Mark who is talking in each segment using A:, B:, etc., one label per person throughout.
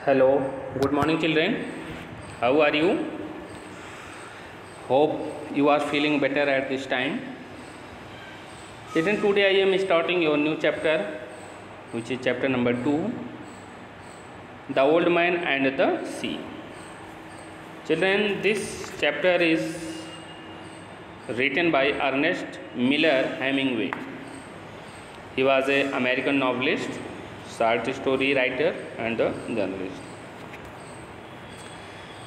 A: Hello, good morning children. How are you? Hope you are feeling better at this time. Children, today I am starting your new chapter, which is chapter number 2, The Old Man and the Sea. Children, this chapter is written by Ernest Miller Hemingway. He was an American novelist, short story writer and a journalist.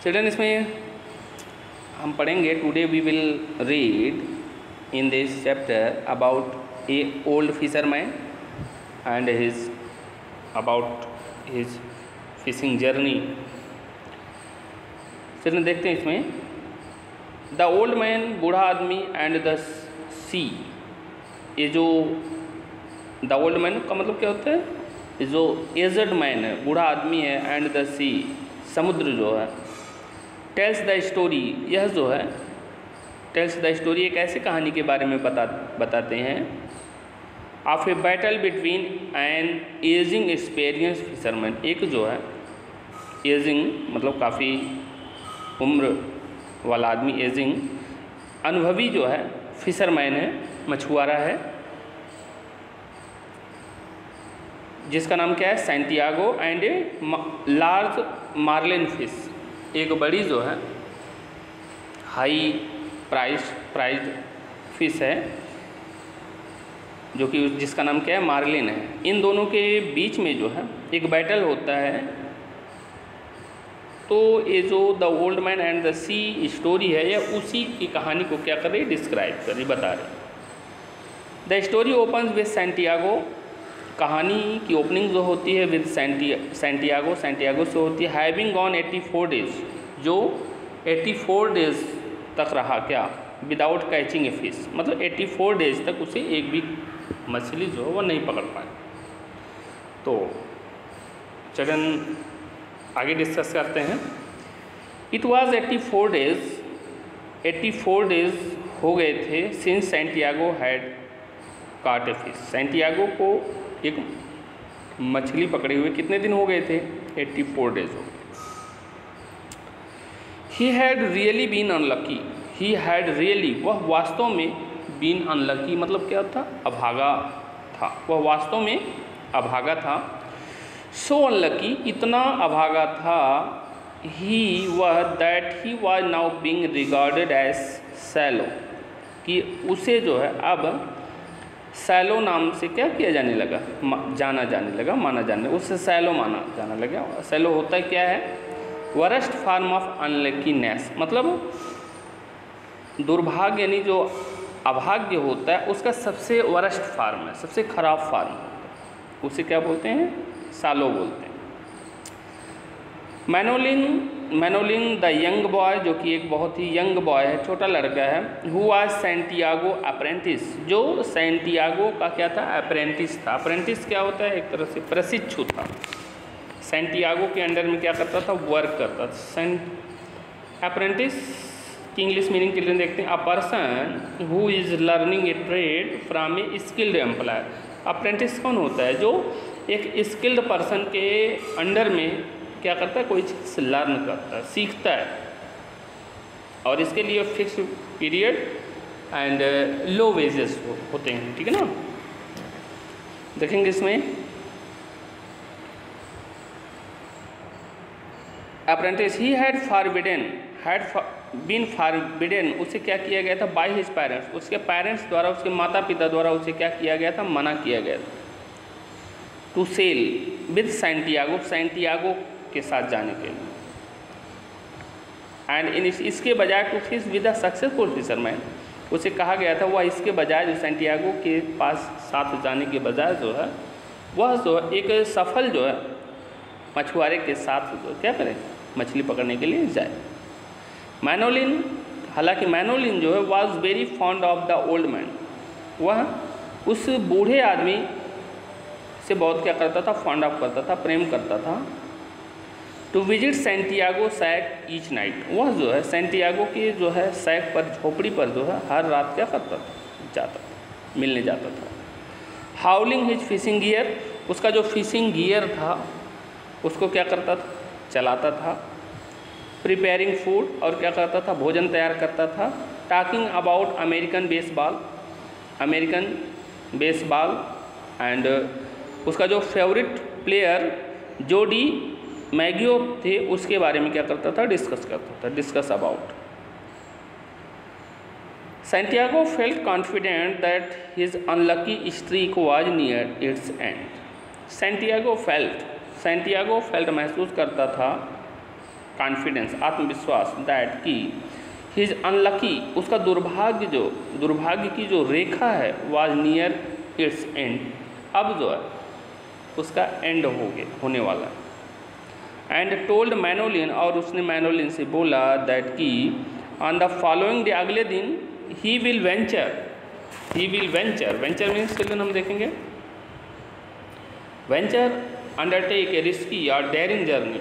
A: Children, इसमें हम पढ़ेंगे. Today we will read in this chapter about a old fisherman and about his fishing journey. चलिए देखते हैं इसमें. The Old man, बूढ़ा आदमी, and the सी. ये जो द ओल्ड मैन का मतलब क्या होता है? ये जो एजड मैन है, बूढ़ा आदमी है, एंड द सी, समुद्र जो है, टेल्स द स्टोरी. यह जो है टेल्स द स्टोरी एक ऐसी कहानी के बारे में बताते हैं of a battle between an aging experience fisherman. एक जो है एजिंग मतलब काफ़ी उम्र वाला आदमी, एजिंग अनुभवी जो है फिशरमैन है, मछुआरा है, जिसका नाम क्या है? Santiago, and a large marlin fish. एक बड़ी जो है हाई प्राइज्ड फिश है जो कि जिसका नाम क्या है? मार्लिन है. इन दोनों के बीच में जो है एक बैटल होता है. तो ये जो The Old Man and the Sea story है, यह उसी की कहानी को क्या कर रही है? डिस्क्राइब कर रही, बता रही. The story opens with Santiago. कहानी की ओपनिंग जो होती है विद सैंटियागो से होती है. हैविंग गॉन 84 डेज, जो 84 डेज तक रहा क्या? Without catching a fish. मतलब 84 डेज तक उसे एक भी मछली जो है वो नहीं पकड़ पाए. तो चलन आगे डिस्कस करते हैं. इट वॉज 84 डेज हो गए थे सिंस सैंटियागो हैड काट ए फिश. सैंटियागो को एक मछली पकड़े हुए कितने दिन हो गए थे? 84 डेज हो गए. He had really been unlucky. He had really, वह वास्तव में, बीन अनलकी मतलब क्या था? अभागा था. वह वास्तव में अभागा था. सो अनलकी, इतना अभागा था, ही वह that he was now being regarded as salao, कि उसे जो है अब सैलो नाम से क्या किया जाने लगा? माना जाने, उससे सैलो माना जाने लगा. सैलो होता है क्या है? वरस्ट फॉर्म ऑफ अनलकीनेस, मतलब दुर्भाग्य, यानी जो अभाग्य होता है उसका सबसे वरस्ट फॉर्म है, सबसे खराब फॉर्म होता है. उसे क्या बोलते हैं? सालो बोलते हैं. मैनोलिन द यंग बॉय, जो कि एक बहुत ही यंग बॉय है, छोटा लड़का है. हु वाज सैंटियागो अप्रेंटिस, जो सैंटियागो का क्या था? अप्रेंटिस था. अप्रेंटिस क्या होता है? एक तरह से प्रशिक्षु था. सैंटियागो के अंडर में क्या करता था? वर्क करता था. अप्रेंटिस की इंग्लिश मीनिंग के लिए देखते हैं. A person who is learning A trade from A skilled employer. Apprentice कौन होता है? जो एक स्किल्ड पर्सन के अंडर में क्या करता है? कोई चीज़ लर्न करता है, सीखता है, और इसके लिए fix period and low wages होते हैं. ठीक है ना? देखेंगे इसमें apprentice. He had been forbidden, उसे क्या किया गया था? बाय हिज पेरेंट्स, उसके पेरेंट्स द्वारा, उसके माता पिता द्वारा उसे क्या किया गया था? मना किया गया था. टू सेल विद सैंटियागो के साथ जाने के लिए. एंड इसके बजाय to fish with a successful fisherman, उसे कहा गया था वह इसके बजाय, जो सैंटियागो के पास साथ जाने के बजाय जो है, वह जो एक सफल जो है मछुआरे के साथ जो क्या करें? मछली पकड़ने के लिए जाए. मैनोलिन, हालांकि मैनोलिन जो है was very fond of the Old man, वह उस बूढ़े आदमी से बहुत क्या करता था? फॉन्ड ऑफ करता था, प्रेम करता था. To visit Santiago shack each night, वह जो है सैंटियागो के जो है सैक पर, झोपड़ी पर जो है हर रात क्या करता था? जाता था, मिलने जाता था. हाउलिंग हिज फिशिंग गियर, उसका जो फिशिंग गियर था उसको क्या करता था? चलाता था। प्रिपेयरिंग फूड, और क्या करता था, भोजन तैयार करता था। Talking about American baseball and उसका जो फेवरेट प्लेयर जोडी मैगियो थे उसके बारे में क्या करता था, discuss about. Santiago felt confident that his unlucky streak was near its end. Santiago felt महसूस करता था, कॉन्फिडेंस आत्मविश्वास, दैट कि his unlucky उसका दुर्भाग्य की जो रेखा है was near its end, अब जो है उसका एंड होने वाला है। एंड टोल्ड मैनोलिन, और उसने मैनोलिन से बोला दैट कि ऑन द फॉलोइंग डे, अगले दिन, he will venture means children हम देखेंगे, वेंचर अंडरटेक ए रिस्की और डेयरिंग जर्नी,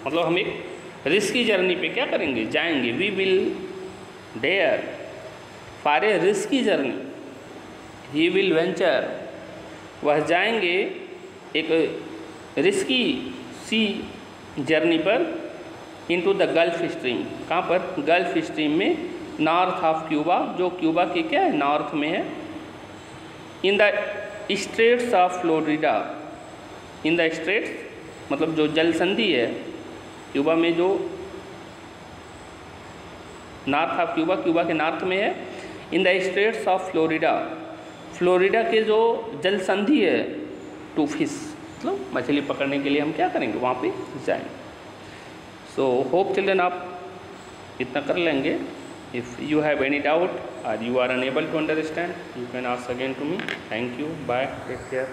A: मतलब हम एक रिस्की जर्नी पे क्या करेंगे, जाएंगे। We will dare for a risky journey, he will venture, वह जाएंगे एक रिस्की सी जर्नी पर, इनटू द गल्फ स्ट्रीम, कहाँ पर, गल्फ स्ट्रीम में, नॉर्थ ऑफ क्यूबा, जो क्यूबा के क्या है, नॉर्थ में है। In the Straits of Florida, in the straits मतलब जो जल संधि है क्यूबा में, जो नॉर्थ ऑफ क्यूबा के नॉर्थ में है। In the Straits of Florida के जो जल संधि है, टू फिश, मतलब मछली पकड़ने के लिए हम क्या करेंगे, वहाँ पे जाएंगे। सो होप चिल्ड्रन आप इतना कर लेंगे। If you have any doubt or you are unable to understand, you can ask again to me. Thank you. Bye. Take care.